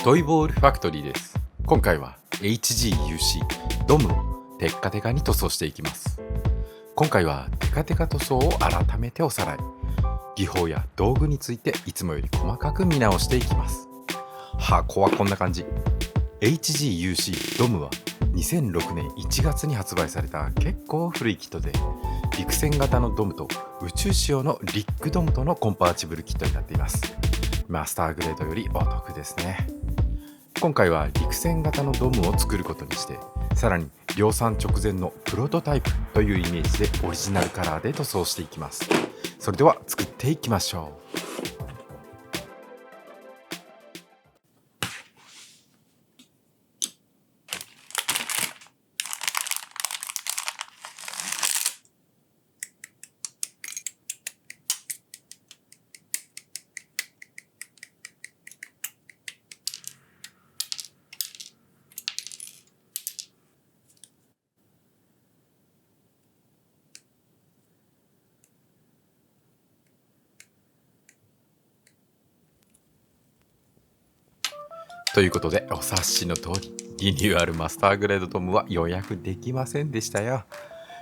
トイボールファクトリーです。今回は HGUC ドムをテッカテカに塗装していきます。今回はテカテカ塗装を改めておさらい、技法や道具についていつもより細かく見直していきます。箱はこんな感じ。 HGUC ドムは2006年1月に発売された結構古いキットで、陸戦型のドムと宇宙仕様のリッグドムとのコンパーチブルキットになっています。マスターグレードよりお得ですね。今回は陸戦型のドムを作ることにして、さらに量産直前のプロトタイプというイメージでオリジナルカラーで塗装していきます。それでは作っていきましょう。ということで、お察しの通り、リニューアルマスターグレードドムは予約できませんでしたよ。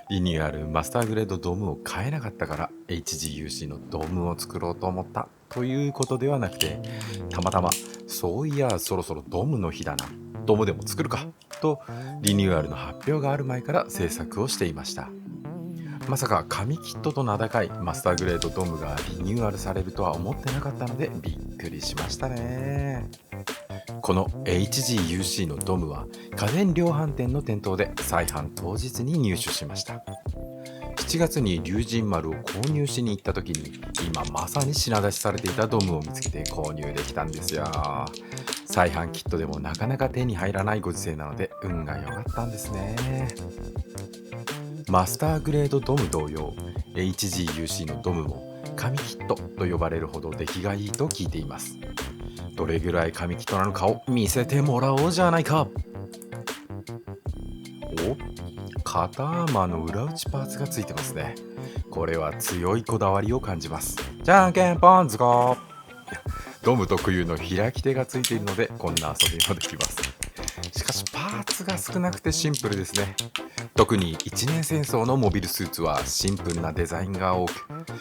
リニューアルマスターグレードドムを買えなかったから HGUC のドムを作ろうと思ったということではなくて、たまたまそういやそろそろドムの日だな、ドムでも作るかとリニューアルの発表がある前から制作をしていました。まさか紙キットと名高いマスターグレードドムがリニューアルされるとは思ってなかったのでびっくりしましたね。この HGUC のドムは家電量販店の店頭で再販当日に入手しました。7月に龍神丸を購入しに行った時に今まさに品出しされていたドムを見つけて購入できたんですよ。再販キットでもなかなか手に入らないご時世なので運が良かったんですね。マスターグレードドム同様 HGUC のドムも紙キットと呼ばれるほど出来がいいと聞いています。どれぐらい紙キットなのかを見せてもらおうじゃないか。お、肩アーマーの裏打ちパーツがついてますね。これは強いこだわりを感じます。じゃんけんぽんずこ。ドム特有の開き手がついているのでこんな遊びもできます。しかしパーツが少なくてシンプルですね。特に一年戦争のモビルスーツはシンプルなデザインが多く、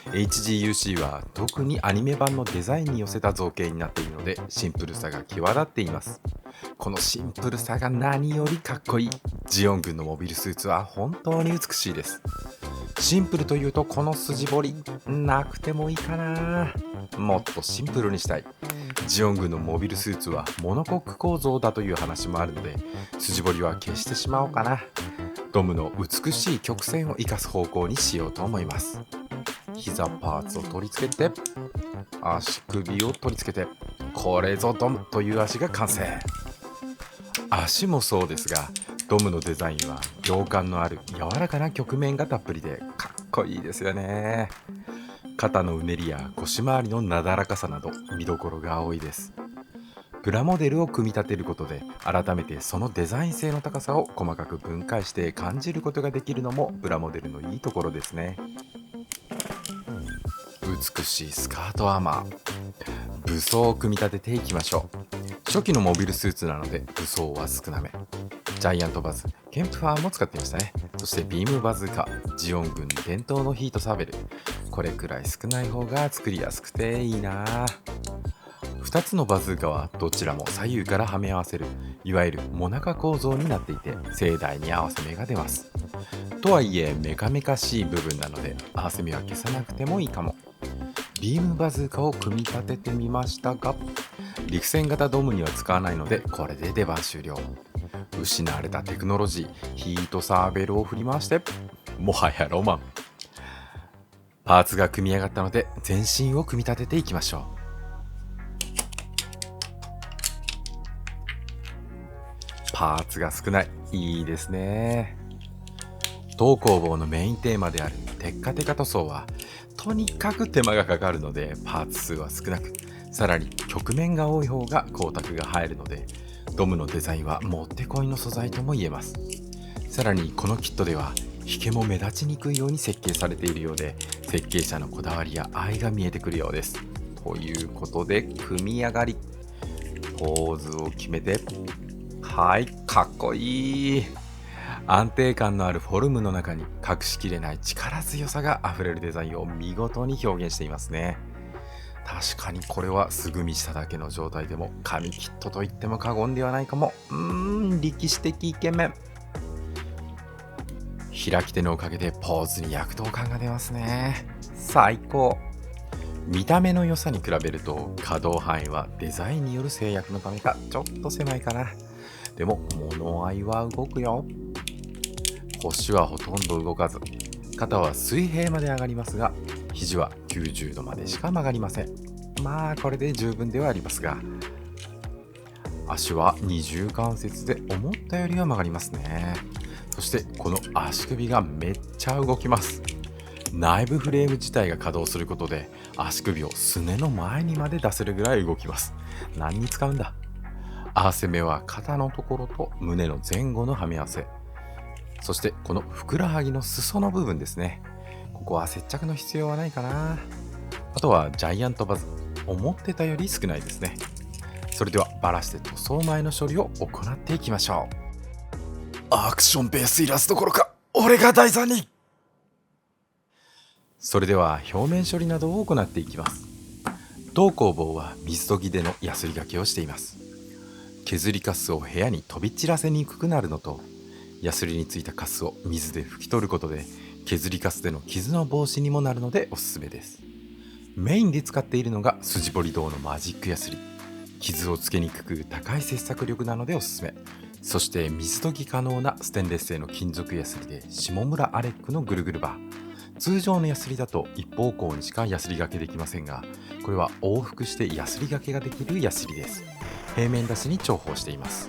HGUC は特にアニメ版のデザインに寄せた造形になっているのでシンプルさが際立っています。このシンプルさが何よりかっこいい。ジオン軍のモビルスーツは本当に美しいです。シンプルというとこの筋彫りなくてもいいかな。もっとシンプルにしたい。ジオン軍のモビルスーツはモノコック構造だという話もあるので筋彫りは消してしまおうかな。ドムの美しい曲線を生かす方向にしようと思います。膝パーツを取り付けて、足首を取り付けて、これぞドムという足が完成。足もそうですが、ドムのデザインは量感のある柔らかな曲面がたっぷりでかっこいいですよね。肩のうねりや腰回りのなだらかさなど見どころが多いです。プラモデルを組み立てることで改めてそのデザイン性の高さを細かく分解して感じることができるのもプラモデルのいいところですね。美しいスカートアーマー、武装を組み立てていきましょう。初期のモビルスーツなので武装は少なめ。ジャイアントバズ、ケンプファーも使っていましたね。そしてビームバズーカ、ジオン軍伝統のヒートサーベル、これくらい少ない方が作りやすくていいな。2つのバズーカはどちらも左右からはめ合わせるいわゆるモナカ構造になっていて盛大に合わせ目が出ます。とはいえメカメカしい部分なので合わせ目は消さなくてもいいかも。ビームバズーカを組み立ててみましたが陸戦型ドムには使わないのでこれで出番終了。失われたテクノロジーヒートサーベルを振り回してもはやロマン。パーツが組み上がったので全身を組み立てていきましょう。パーツが少ない、いいですね。当工房のメインテーマであるテッカテカ塗装はとにかく手間がかかるのでパーツ数は少なく、さらに曲面が多い方が光沢が入るのでドムのデザインはもってこいの素材とも言えます。さらにこのキットでは引けも目立ちにくいように設計されているようで設計者のこだわりや愛が見えてくるようです。ということで組み上がり、ポーズを決めて、はい、かっこいい。安定感のあるフォルムの中に隠しきれない力強さがあふれるデザインを見事に表現していますね。確かにこれは素組みしただけの状態でも神キットと言っても過言ではないかも。歴史的イケメン。開き手のおかげでポーズに躍動感が出ますね。最高。見た目の良さに比べると可動範囲はデザインによる制約のためかちょっと狭いかな。でも物合いは動くよ。腰はほとんど動かず、肩は水平まで上がりますが、肘は90度までしか曲がりません。まあこれで十分ではありますが、足は二重関節で思ったよりは曲がりますね。そしてこの足首がめっちゃ動きます。内部フレーム自体が稼働することで足首をすねの前にまで出せるぐらい動きます。何に使うんだ。合わせ目は肩のところと胸の前後のはめ合わせ、そしてこのふくらはぎの裾の部分ですね。ここは接着の必要はないかな。あとはジャイアントバズ、思ってたより少ないですね。それではバラして塗装前の処理を行っていきましょう。アクションベースいらずどころか俺が台座に。それでは表面処理などを行っていきます。当工房は水研ぎでのヤスリがけをしています。削りカスを部屋に飛び散らせにくくなるのと、ヤスリについたカスを水で拭き取ることで削りカスでの傷の防止にもなるのでおすすめです。メインで使っているのが筋彫り銅のマジックヤスリ。傷をつけにくく高い接着力なのでおすすめ。そして水研ぎ可能なステンレス製の金属ヤスリで下村アレックのぐるぐるバー。通常のヤスリだと一方向にしかヤスリがけできませんが、これは往復してヤスリがけができるヤスリです。平面出しに重宝しています。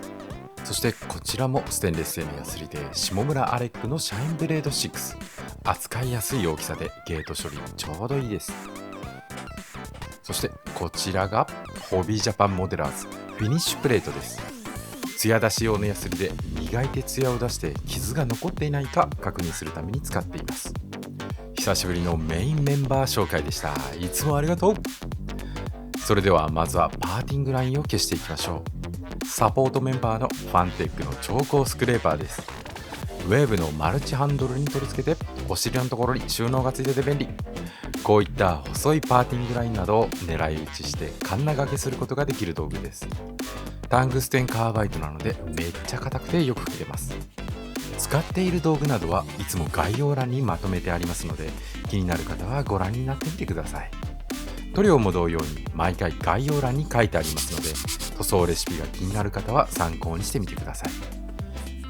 そしてこちらもステンレス製のヤスリで下村アレックのシャインブレード6。扱いやすい大きさでゲート処理にちょうどいいです。そしてこちらがホビージャパンモデラーズフィニッシュプレートです。艶出し用のヤスリで磨いて艶を出して傷が残っていないか確認するために使っています。久しぶりのメインメンバー紹介でした。いつもありがとう。それではまずはパーティングラインを消していきましょう。サポートメンバーのファンテックの超高スクレーパーです。ウェーブのマルチハンドルに取り付けてお尻のところに収納がついてて便利。こういった細いパーティングラインなどを狙い撃ちしてカンナ掛けすることができる道具です。タングステンカーバイトなのでめっちゃ硬くてよく切れます。使っている道具などはいつも概要欄にまとめてありますので、気になる方はご覧になってみてください。塗料も同様に毎回概要欄に書いてありますので、塗装レシピが気になる方は参考にしてみてください。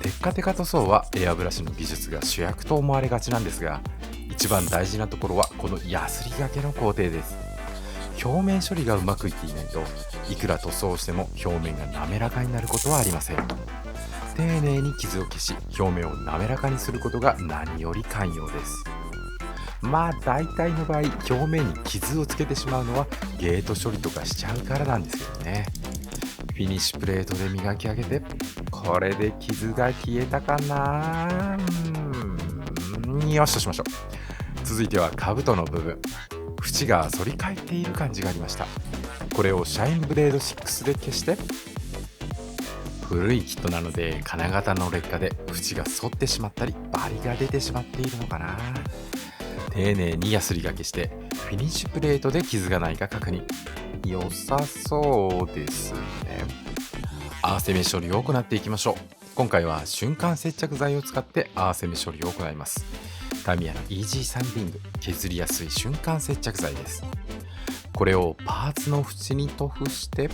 テッカテカ塗装はエアブラシの技術が主役と思われがちなんですが、一番大事なところはこのヤスリがけの工程です。表面処理がうまくいっていないといくら塗装しても表面が滑らかになることはありません。丁寧に傷を消し表面を滑らかにすることが何より肝要です。まあ大体の場合表面に傷をつけてしまうのはゲート処理とかしちゃうからなんですけどね。フィニッシュプレートで磨き上げて、これで傷が消えたかな。よしとしましょう。続いては兜の部分、縁が反り返っている感じがありました。これをシャインブレード6で消して、古いキットなので金型の劣化で縁が反ってしまったりバリが出てしまっているのかな。丁寧にヤスリがけしてフィニッシュプレートで傷がないか確認。良さそうですね。合わせ目処理を行っていきましょう。今回は瞬間接着剤を使って合わせ目処理を行います。タミヤのイージーサンディング削りやすい瞬間接着剤です。これをパーツの縁に塗布して、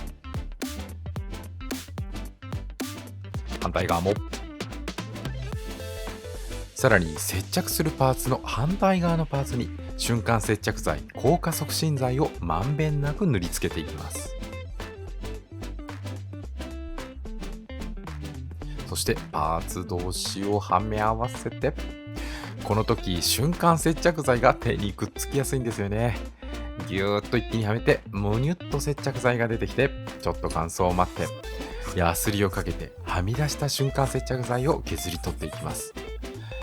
反対側も、さらに接着するパーツの反対側のパーツに瞬間接着剤硬化促進剤をまんべんなく塗りつけていきます。そしてパーツ同士をはめ合わせて、この時瞬間接着剤が手にくっつきやすいんですよね。ぎゅーっと一気にはめてむにゅっと接着剤が出てきて、ちょっと乾燥を待ってヤスリをかけてはみ出した瞬間接着剤を削り取っていきます。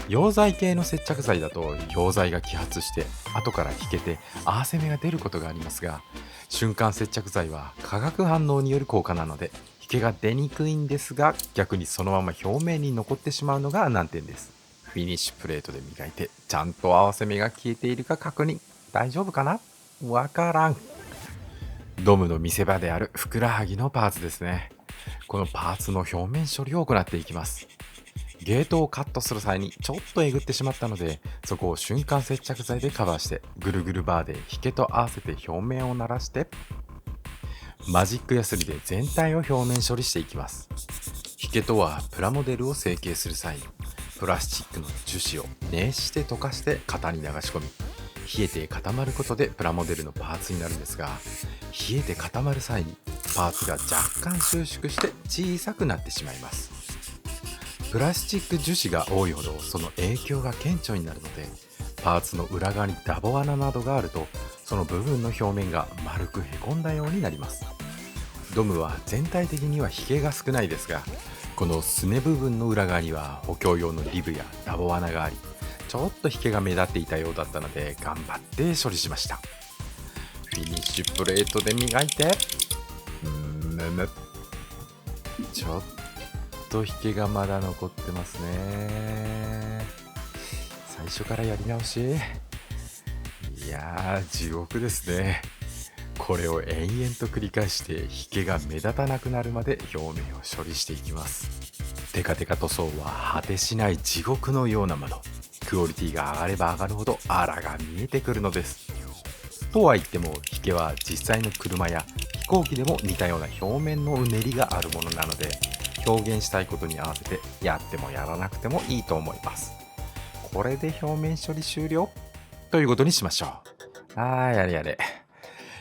溶剤系の接着剤だと溶剤が揮発して後から引けて合わせ目が出ることがありますが、瞬間接着剤は化学反応による効果なので引けが出にくいんですが、逆にそのまま表面に残ってしまうのが難点です。フィニッシュプレートで磨いてちゃんと合わせ目が消えているか確認。大丈夫かな？わからん。ドムの見せ場であるふくらはぎのパーツですね。このパーツの表面処理を行っていきます。ゲートをカットする際にちょっとえぐってしまったので、そこを瞬間接着剤でカバーしてぐるぐるバーで引けと合わせて表面をならして、マジックヤスリで全体を表面処理していきます。引けとはプラモデルを成形する際にプラスチックの樹脂を熱して溶かして型に流し込み、冷えて固まることでプラモデルのパーツになるんですが、冷えて固まる際にパーツが若干収縮して小さくなってしまいます。プラスチック樹脂が多いほどその影響が顕著になるので、パーツの裏側にダボ穴などがあるとその部分の表面が丸くへこんだようになります。ドムは全体的には引けが少ないですが、このすね部分の裏側には補強用のリブやダボ穴があり、ちょっと引けが目立っていたようだったので頑張って処理しました。フィニッシュプレートで磨いて、ちょっと引けがまだ残ってますね。最初からやり直し。いやー、地獄ですね。これを延々と繰り返して引けが目立たなくなるまで表面を処理していきます。テカテカ塗装は果てしない地獄のようなもの。クオリティが上がれば上がるほどあらが見えてくるのです。とは言っても引けは実際の車や飛行機でも似たような表面のうねりがあるものなので、表現したいことに合わせてやってもやらなくてもいいと思います。これで表面処理終了ということにしましょう。やれやれ。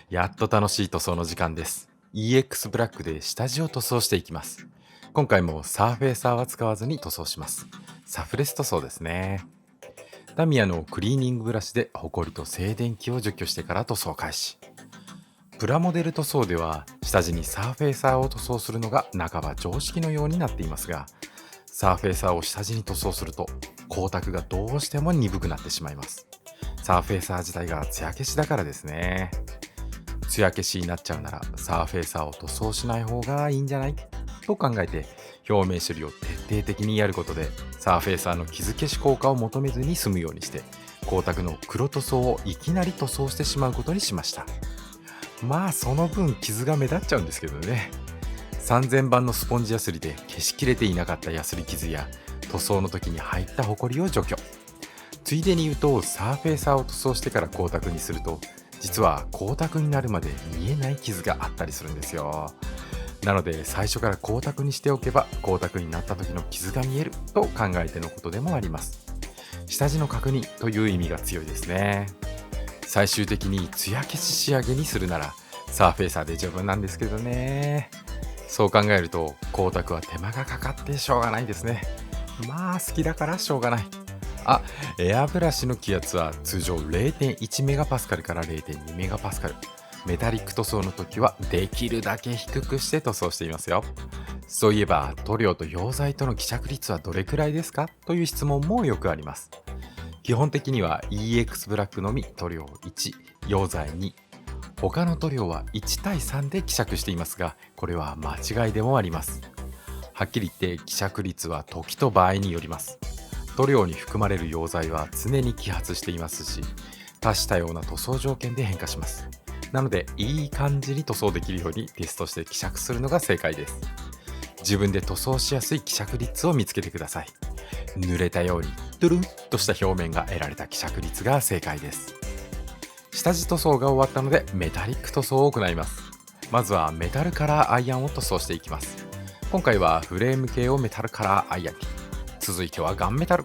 やっと楽しい塗装の時間です。EX ブラックで下地を塗装していきます。今回もサーフェイサーは使わずに塗装します。サフレス塗装ですね。タミヤのクリーニングブラシでホコリと静電気を除去してから塗装開始。プラモデル塗装では下地にサーフェイサーを塗装するのが半ば常識のようになっていますが、サーフェイサーを下地に塗装すると光沢がどうしても鈍くなってしまいます。サーフェイサー自体が艶消しだからですね。艶消しになっちゃうならサーフェイサーを塗装しない方がいいんじゃないと考えて、表面処理を徹底的にやることでサーフェイサーの傷消し効果を求めずに済むようにして、光沢の黒塗装をいきなり塗装してしまうことにしました。まあその分傷が目立っちゃうんですけどね。3000番のスポンジヤスリで消しきれていなかったヤスリ傷や塗装の時に入ったホコリを除去。ついでに言うと、サーフェイサーを塗装してから光沢にすると実は光沢になるまで見えない傷があったりするんですよ。なので最初から光沢にしておけば光沢になった時の傷が見えると考えてのことでもあります。下地の確認という意味が強いですね。最終的に艶消し仕上げにするならサーフェイサーで十分なんですけどね。そう考えると光沢は手間がかかってしょうがないですね。まあ好きだからしょうがない。エアブラシの気圧は通常 0.1 メガパスカルから 0.2 メガパスカル。メタリック塗装の時はできるだけ低くして塗装していますよ。そういえば塗料と溶剤との希釈率はどれくらいですかという質問もよくあります。基本的には EX ブラックのみ塗料1、溶剤2、他の塗料は1対3で希釈していますが、これは間違いでもあります。はっきり言って希釈率は時と場合によります。塗料に含まれる溶剤は常に揮発していますし、多種多様な塗装条件で変化します。なのでいい感じに塗装できるようにテストして希釈するのが正解です。自分で塗装しやすい希釈率を見つけてください。濡れたようにトゥルンとした表面が得られた希釈率が正解です。下地塗装が終わったのでメタリック塗装を行います。まずはメタルカラーアイアンを塗装していきます。今回はフレーム系をメタルカラーアイアンに、続いてはガンメタル、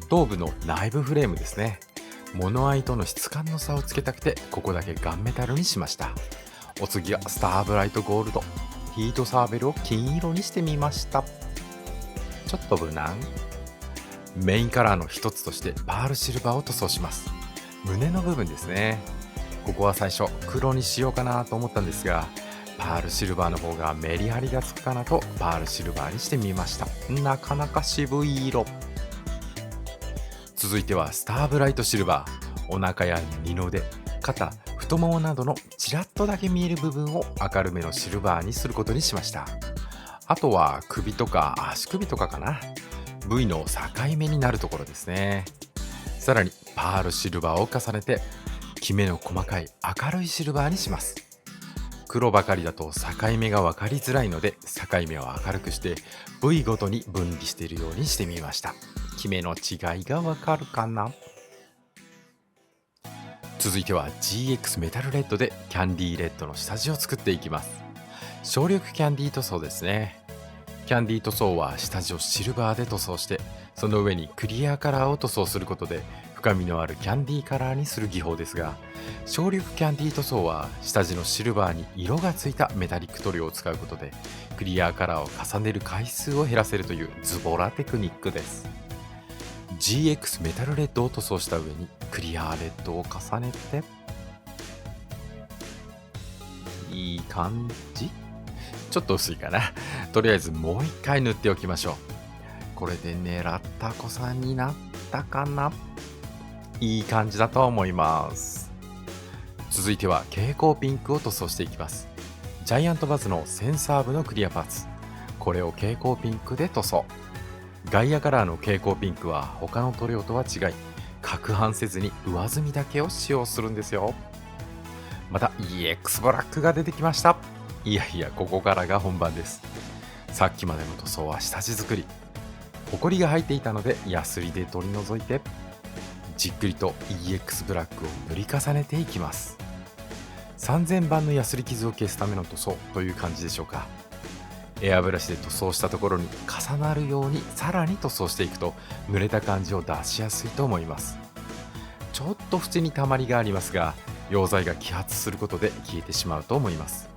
頭部の内部フレームですね。物合いとの質感の差をつけたくてここだけガンメタルにしました。お次はスターブライトゴールド、ヒートサーベルを金色にしてみました。ちょっと無難。メインカラーの一つとしてパールシルバーを塗装します。胸の部分ですね。ここは最初黒にしようかなと思ったんですが、パールシルバーの方がメリハリがつくかなとパールシルバーにしてみました。なかなか渋い色。続いてはスターブライトシルバー。お腹や二の腕、肩、太ももなどのちらっとだけ見える部分を明るめのシルバーにすることにしました。あとは首とか足首とかかな。部位の境目になるところですね。さらにパールシルバーを重ねて、キメの細かい明るいシルバーにします。黒ばかりだと境目が分かりづらいので、境目を明るくして部位ごとに分離しているようにしてみました。キメの違いがわかるかな。続いては GX メタルレッドでキャンディーレッドの下地を作っていきます。少量キャンディー塗装ですね。キャンディー塗装は下地をシルバーで塗装して、その上にクリアカラーを塗装することで深みのあるキャンディーカラーにする技法ですが、少量キャンディー塗装は下地のシルバーに色がついたメタリック塗料を使うことで、クリアカラーを重ねる回数を減らせるというズボラテクニックです。GX メタルレッドを塗装した上にクリアレッドを重ねて、いい感じ。ちょっと薄いかな。とりあえずもう一回塗っておきましょう。これで狙った濃さになったかな。いい感じだと思います。続いては蛍光ピンクを塗装していきます。ジャイアントバズのセンサー部のクリアパーツ、これを蛍光ピンクで塗装。ガイアカラーの蛍光ピンクは他の塗料とは違い、攪拌せずに上澄みだけを使用するんですよ。また EX ブラックが出てきました。いやいや、ここからが本番です。さっきまでの塗装は下地作り。ホコリが入っていたのでヤスリで取り除いて、じっくりと EX ブラックを塗り重ねていきます。3000番のヤスリ傷を消すための塗装という感じでしょうか。エアブラシで塗装したところに重なるようにさらに塗装していくと、濡れた感じを出しやすいと思います。ちょっと縁にたまりがありますが、溶剤が揮発することで消えてしまうと思います。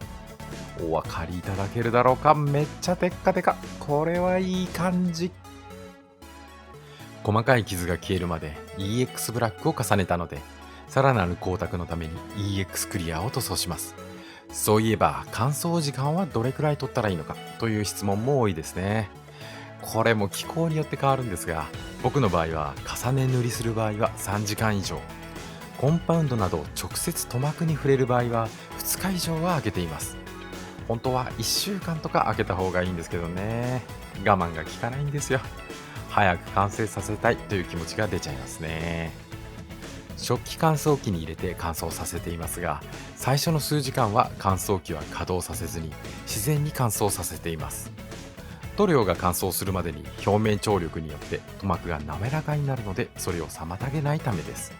お分かりいただけるだろうか。めっちゃテッカテカ。これはいい感じ。細かい傷が消えるまで EX ブラックを重ねたので、さらなる光沢のために EX クリアを塗装します。そういえば乾燥時間はどれくらい取ったらいいのかという質問も多いですね。これも気候によって変わるんですが、僕の場合は重ね塗りする場合は3時間以上、コンパウンドなど直接塗膜に触れる場合は2日以上は空けています。本当は1週間とか空けた方がいいんですけどね、我慢が効かないんですよ。早く完成させたいという気持ちが出ちゃいますね。食器乾燥機に入れて乾燥させていますが、最初の数時間は乾燥機は稼働させずに自然に乾燥させています。塗料が乾燥するまでに表面張力によって塗膜が滑らかになるので、それを妨げないためです。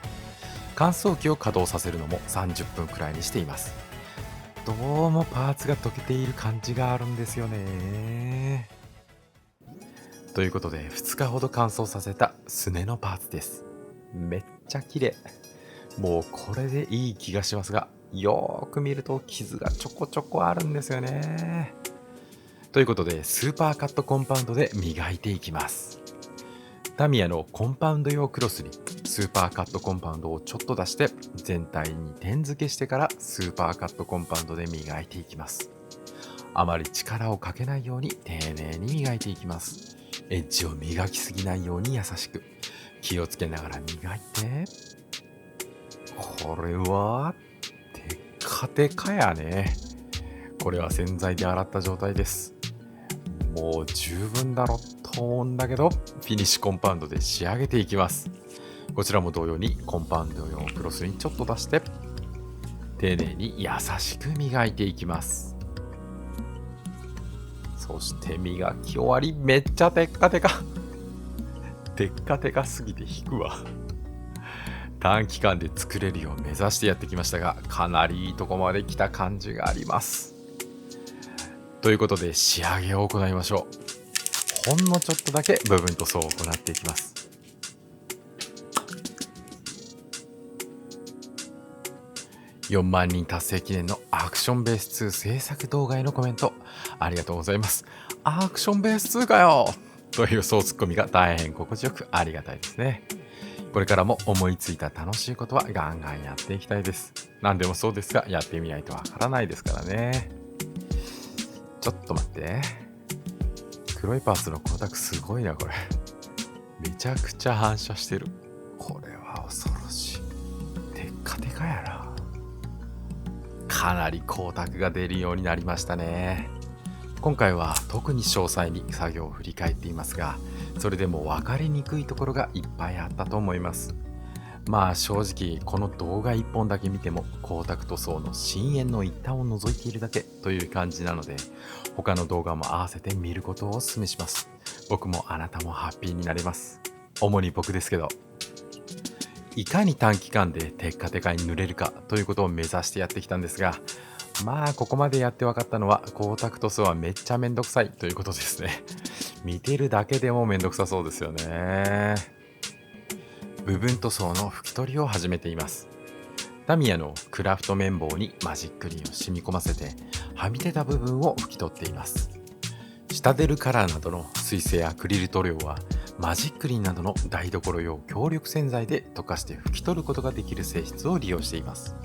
乾燥機を稼働させるのも30分くらいにしています。どうもパーツが溶けている感じがあるんですよね。ということで2日ほど乾燥させたすねのパーツです。めっちゃ綺麗。もうこれでいい気がしますが、よーく見ると傷がちょこちょこあるんですよね。ということでスーパーカットコンパウンドで磨いていきます。タミヤのコンパウンド用クロスにスーパーカットコンパウンドをちょっと出して、全体に点付けしてからスーパーカットコンパウンドで磨いていきます。あまり力をかけないように丁寧に磨いていきます。エッジを磨きすぎないように優しく気をつけながら磨いて。これはテッカテカやね。これは洗剤で洗った状態です。もう十分だろと思うんだけど、フィニッシュコンパウンドで仕上げていきます。こちらも同様にコンパウンド用クロスにちょっと出して、丁寧に優しく磨いていきます。そして磨き終わり、めっちゃテッカテカ。テッカテカすぎて引くわ。短期間で作れるよう目指してやってきましたが、かなりいいとこまで来た感じがあります。ということで仕上げを行いましょう。ほんのちょっとだけ部分塗装を行っていきます。4万人達成記念のアクションベース2制作動画へのコメントありがとうございます。アクションベース2かよという総ツッコミが大変心地よくありがたいですね。これからも思いついた楽しいことはガンガンやっていきたいです。何でもそうですが、やってみないとわからないですからね。ちょっと待って。黒いパーツの光沢すごいな、これ。めちゃくちゃ反射してる。これは恐ろしい。テッカテカやな。かなり光沢が出るようになりましたね。今回は特に詳細に作業を振り返っていますが、それでも分かりにくいところがいっぱいあったと思います。まあ正直この動画1本だけ見ても光沢塗装の深淵の一端を除いているだけという感じなので、他の動画も合わせて見ることをお勧めします。僕もあなたもハッピーになれます。主に僕ですけど、いかに短期間でテッカテカに塗れるかということを目指してやってきたんですが、まあここまでやって分かったのは光沢塗装はめっちゃめんどくさいということですね。見てるだけでもめんどくさそうですよね。部分塗装の拭き取りを始めています。タミヤのクラフト綿棒にマジックリンを染み込ませて、はみ出た部分を拭き取っています。シタデルカラーなどの水性アクリル塗料はマジックリンなどの台所用強力洗剤で溶かして拭き取ることができる性質を利用しています。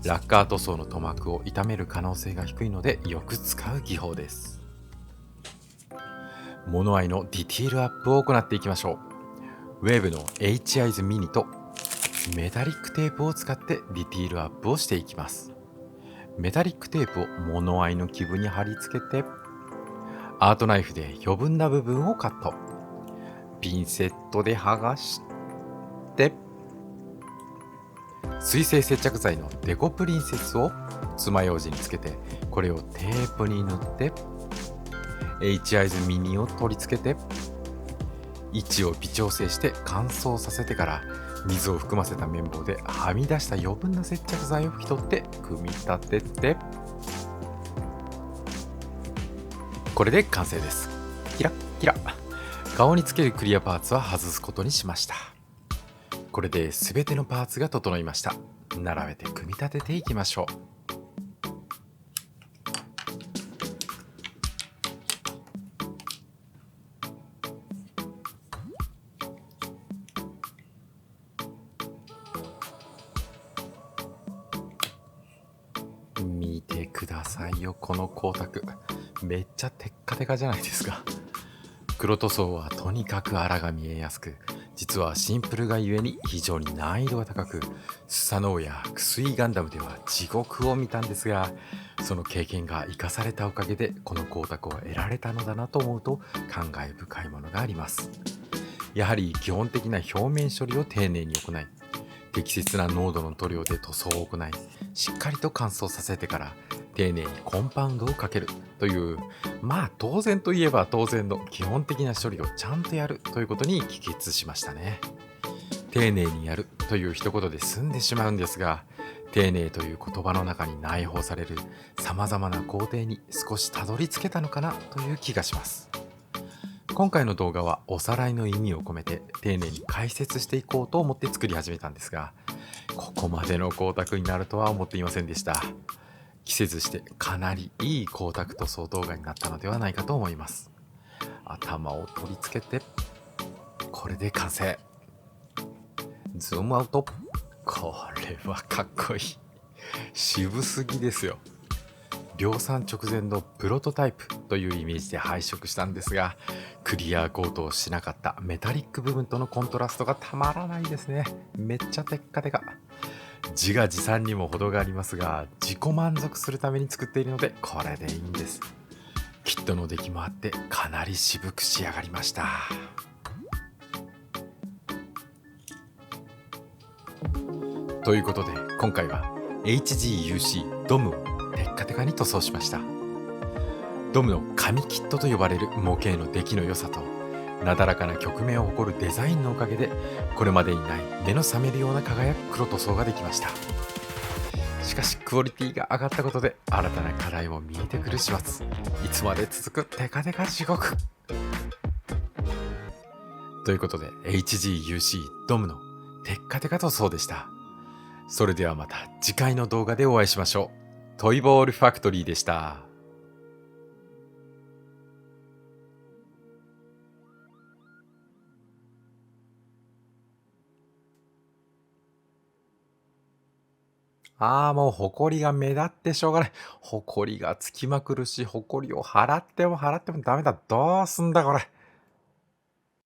ラッカー塗装の塗膜を傷める可能性が低いのでよく使う技法です。物合いのディティールアップを行っていきましょう。ウェーブの H アイズミニとメタリックテープを使ってディティールアップをしていきます。メタリックテープを物合いの基部に貼り付けて、アートナイフで余分な部分をカット。ピンセットで剥がして、水性接着剤のデコプリンセスを爪楊枝につけて、これをテープに塗って、H アイズミニを取り付けて、位置を微調整して乾燥させてから、水を含ませた綿棒ではみ出した余分な接着剤を拭き取って組み立てて、これで完成です。キラッキラ。顔につけるクリアパーツは外すことにしました。これで全てのパーツが整いました。並べて組み立てていきましょう。見てくださいよ、この光沢。めっちゃテッカテカじゃないですか。黒塗装はとにかく粗が見えやすく、実はシンプルがゆえに非常に難易度が高く、スサノオやクスイガンダムでは地獄を見たんですが、その経験が生かされたおかげでこの光沢を得られたのだなと思うと感慨深いものがあります。やはり基本的な表面処理を丁寧に行い、適切な濃度の塗料で塗装を行い、しっかりと乾燥させてから丁寧にコンパウンドをかけるという、まあ当然といえば当然の基本的な処理をちゃんとやるということに帰結しましたね。丁寧にやるという一言で済んでしまうんですが、丁寧という言葉の中に内包される様々な工程に少したどり着けたのかなという気がします。今回の動画はおさらいの意味を込めて丁寧に解説していこうと思って作り始めたんですが、ここまでの光沢になるとは思っていませんでした。着せずしてかなりいい光沢塗装動画になったのではないかと思います。頭を取り付けて、これで完成。ズームアウト。これはかっこいい。渋すぎですよ。量産直前のプロトタイプというイメージで配色したんですが、クリアコートをしなかったメタリック部分とのコントラストがたまらないですね。めっちゃテッカテカ。自画自賛にも程がありますが、自己満足するために作っているのでこれでいいんです。キットの出来もあってかなり渋く仕上がりました。ということで今回は HGUC ドムをテッカテカに塗装しました。ドムの紙キットと呼ばれる模型の出来の良さと、なだらかな曲面を誇るデザインのおかげで、これまでにない目の覚めるような輝く黒塗装ができました。しかしクオリティが上がったことで新たな課題も見えてくる始末。いつまで続くテカテカ地獄ということで HGUC ドムのテッカテカ塗装でした。それではまた次回の動画でお会いしましょう。トイボールファクトリーでした。もう埃が目立ってしょうがない。埃がつきまくるし、埃を払っても払ってもダメだ。どうすんだこれ。